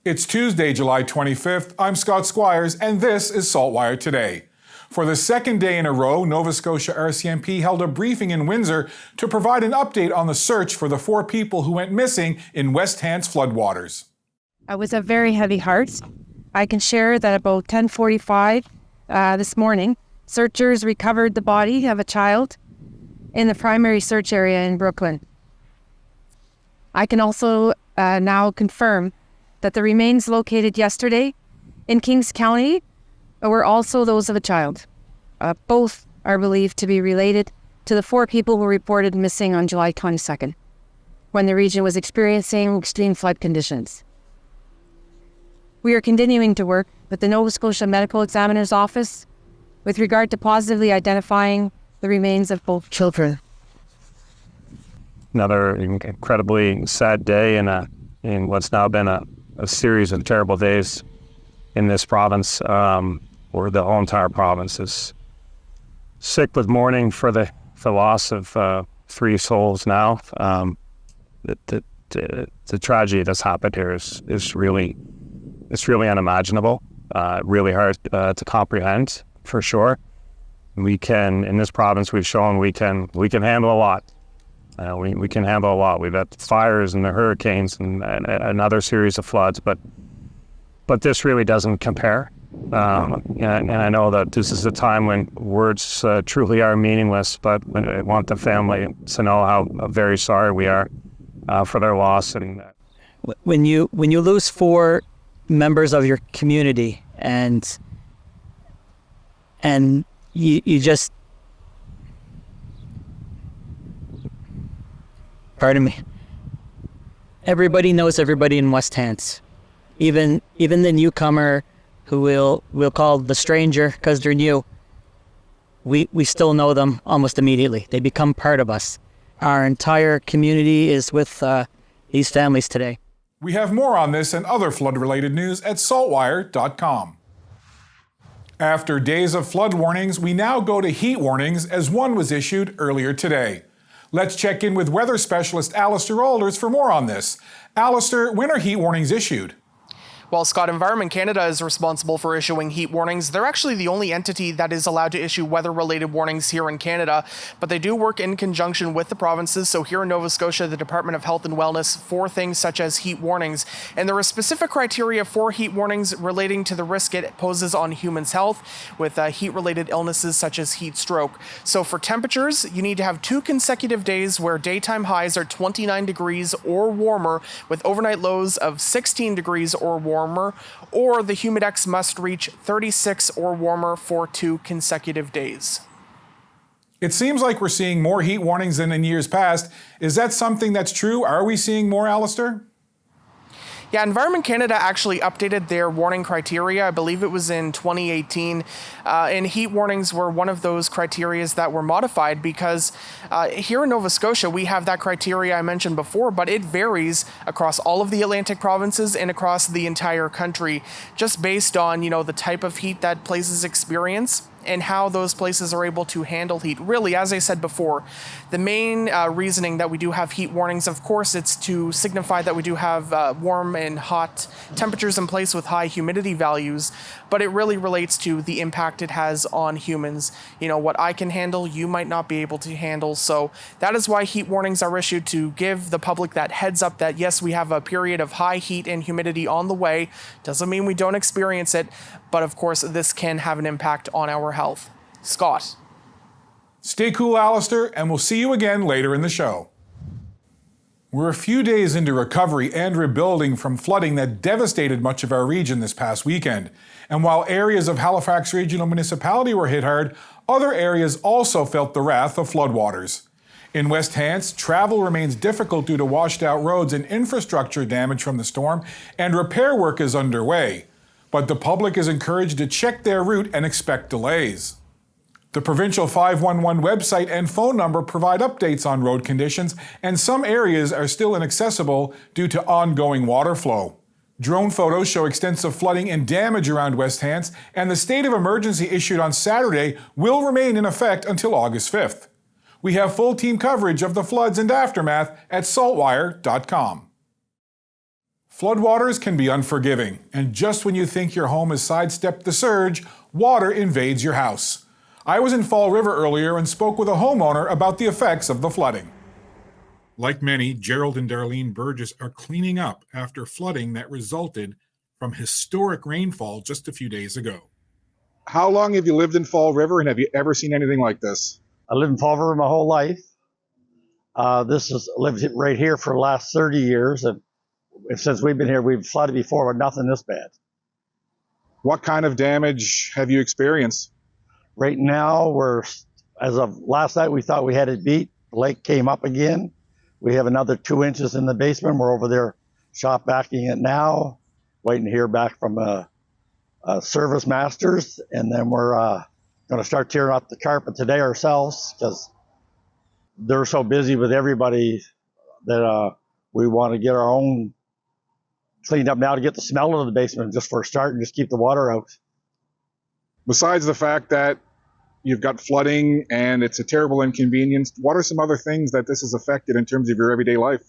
It's Tuesday, July 25th. I'm Scott Squires, and this is Saltwire Today. For the second day in a row, Nova Scotia RCMP held a briefing in Windsor to provide an update on the search for the 4 people who went missing in West Hants floodwaters. It was a very heavy heart. I can share that about 10:45 this morning, searchers recovered the body of a child in the primary search area in Brooklyn. I can also now confirm that the remains located yesterday in Kings County were also those of a child. Both are believed to be related to the 4 people who were reported missing on July 22nd, when the region was experiencing extreme flood conditions. We are continuing to work with the Nova Scotia Medical Examiner's Office with regard to positively identifying the remains of both children. Another incredibly sad day in what's now been a series of terrible days in this province, or the whole entire province is sick with mourning for the loss of 3 souls now. The tragedy that's happened here is really unimaginable, really hard to comprehend, for sure. In this province, we've shown we can handle a lot. We can handle a lot. We've had fires and the hurricanes and another series of floods, but this really doesn't compare. And I know that this is a time when words truly are meaningless, but I want the family to know how very sorry we are for their loss. And when you lose 4 members of your community and you just, pardon me, everybody knows everybody in West Hants. Even the newcomer who we'll call the stranger because they're new, we still know them almost immediately. They become part of us. Our entire community is with these families today. We have more on this and other flood-related news at saltwire.com. After days of flood warnings, we now go to heat warnings as one was issued earlier today. Let's check in with weather specialist Alistair Alders for more on this. Alistair, when are heat warnings issued? Well, Scott, Environment Canada is responsible for issuing heat warnings. They're actually the only entity that is allowed to issue weather-related warnings here in Canada, but they do work in conjunction with the provinces. So here in Nova Scotia, the Department of Health and Wellness for things such as heat warnings. And there are specific criteria for heat warnings relating to the risk it poses on humans' health with heat-related illnesses such as heat stroke. So for temperatures, you need to have 2 consecutive days where daytime highs are 29 degrees or warmer with overnight lows of 16 degrees or warmer, or the humidex must reach 36 or warmer for 2 consecutive days. It seems like we're seeing more heat warnings than in years past. Is that something that's true? Are we seeing more, Alistair? Yeah, Environment Canada actually updated their warning criteria. I believe it was in 2018. And heat warnings were one of those criteria that were modified because here in Nova Scotia, we have that criteria I mentioned before, but it varies across all of the Atlantic provinces and across the entire country, just based on, the type of heat that places experience and how those places are able to handle heat. Really, as I said before, the main reasoning that we do have heat warnings, of course, it's to signify that we do have warm and hot temperatures in place with high humidity values, but it really relates to the impact it has on humans. What I can handle, you might not be able to handle. So that is why heat warnings are issued, to give the public that heads up that, yes, we have a period of high heat and humidity on the way. Doesn't mean we don't experience it, but of course, this can have an impact on our health. Scott. Stay cool, Alistair, and we'll see you again later in the show. We're a few days into recovery and rebuilding from flooding that devastated much of our region this past weekend. And while areas of Halifax Regional Municipality were hit hard, other areas also felt the wrath of floodwaters. In West Hants, travel remains difficult due to washed out roads and infrastructure damage from the storm, and repair work is underway. But the public is encouraged to check their route and expect delays. The Provincial 511 website and phone number provide updates on road conditions, and some areas are still inaccessible due to ongoing water flow. Drone photos show extensive flooding and damage around West Hants, and the state of emergency issued on Saturday will remain in effect until August 5th. We have full team coverage of the floods and aftermath at saltwire.com. Floodwaters can be unforgiving, and just when you think your home has sidestepped the surge, water invades your house. I was in Fall River earlier and spoke with a homeowner about the effects of the flooding. Like many, Gerald and Darlene Burgess are cleaning up after flooding that resulted from historic rainfall just a few days ago. How long have you lived in Fall River, and have you ever seen anything like this? I lived in Fall River my whole life. Lived right here for the last 30 years, and since we've been here, we've flooded before, but nothing this bad. What kind of damage have you experienced? Right now, as of last night, we thought we had it beat. The lake came up again. We have another 2 inches in the basement. We're over there shop backing it now, waiting to hear back from Service Masters, and then we're going to start tearing up the carpet today ourselves because they're so busy with everybody that we want to get our own cleaned up now to get the smell out of the basement just for a start and just keep the water out. Besides the fact that you've got flooding and it's a terrible inconvenience, what are some other things that this has affected in terms of your everyday life?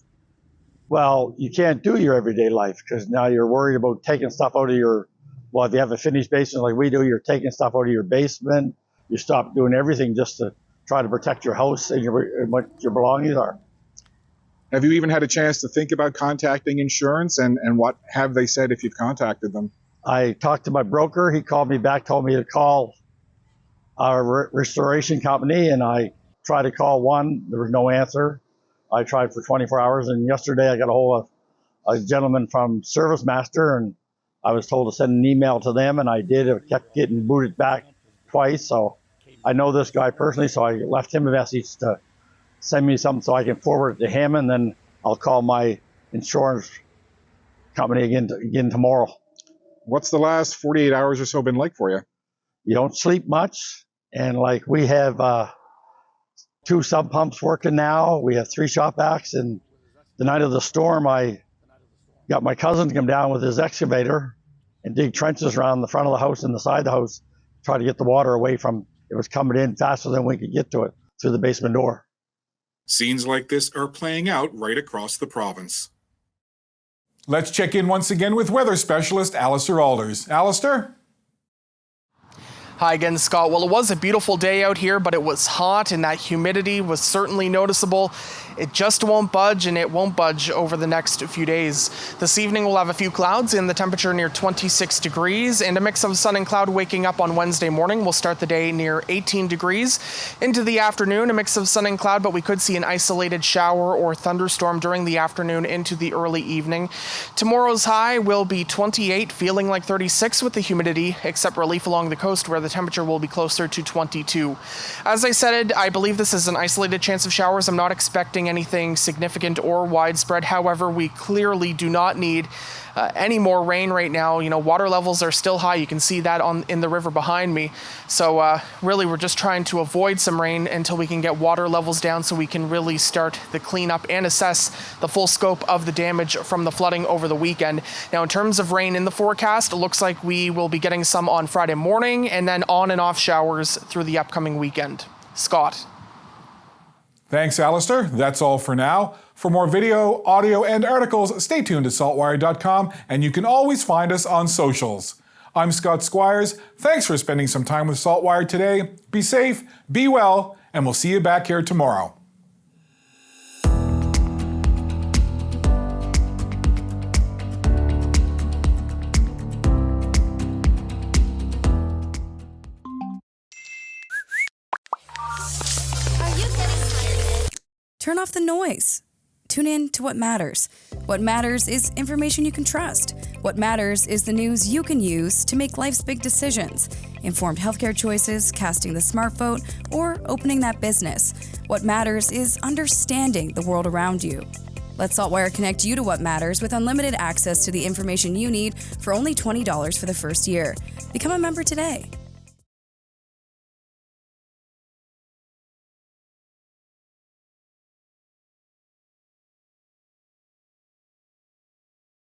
Well, you can't do your everyday life because now you're worried about taking stuff out of if you have a finished basement like we do, you're taking stuff out of your basement. You stop doing everything just to try to protect your house and what your belongings are. Have you even had a chance to think about contacting insurance, and what have they said if you've contacted them? I talked to my broker. He called me back, told me to call our restoration company, and I tried to call one. There was no answer. I tried for 24 hours, and yesterday I got a hold of a gentleman from Service Master, and I was told to send an email to them, and I did. It kept getting booted back twice, so I know this guy personally, so I left him a message to send me something so I can forward it to him, and then I'll call my insurance company again tomorrow. What's the last 48 hours or so been like for you? You don't sleep much, and like we have 2 sump pumps working now. We have 3 shop vacs, and the night of the storm, I got my cousin to come down with his excavator and dig trenches around the front of the house and the side of the house, try to get the water away from it was coming in faster than we could get to it through the basement door. Scenes like this are playing out right across the province. Let's check in once again with weather specialist Alistair Alders. Alistair? Hi again, Scott. Well, it was a beautiful day out here, but it was hot and that humidity was certainly noticeable. It just won't budge, and it won't budge over the next few days. This evening we'll have a few clouds and the temperature near 26 degrees and a mix of sun and cloud waking up on Wednesday morning. We'll start the day near 18 degrees. Into the afternoon, a mix of sun and cloud, but we could see an isolated shower or thunderstorm during the afternoon into the early evening. Tomorrow's high will be 28, feeling like 36 with the humidity, except relief along the coast where the temperature will be closer to 22. As I said, I believe this is an isolated chance of showers. I'm not expecting anything significant or widespread. However, we clearly do not need any more rain right now. You know, water levels are still high. You can see that in the river behind me. So really, we're just trying to avoid some rain until we can get water levels down so we can really start the cleanup and assess the full scope of the damage from the flooding over the weekend. Now, in terms of rain in the forecast, it looks like we will be getting some on Friday morning and then on and off showers through the upcoming weekend. Scott. Thanks, Alistair. That's all for now. For more video, audio, and articles, stay tuned to saltwire.com, and you can always find us on socials. I'm Scott Squires. Thanks for spending some time with Saltwire today. Be safe, be well, and we'll see you back here tomorrow. Turn off the noise. Tune in to what matters. What matters is information you can trust. What matters is the news you can use to make life's big decisions. Informed healthcare choices, casting the smart vote, or opening that business. What matters is understanding the world around you. Let Saltwire connect you to what matters with unlimited access to the information you need for only $20 for the first year. Become a member today.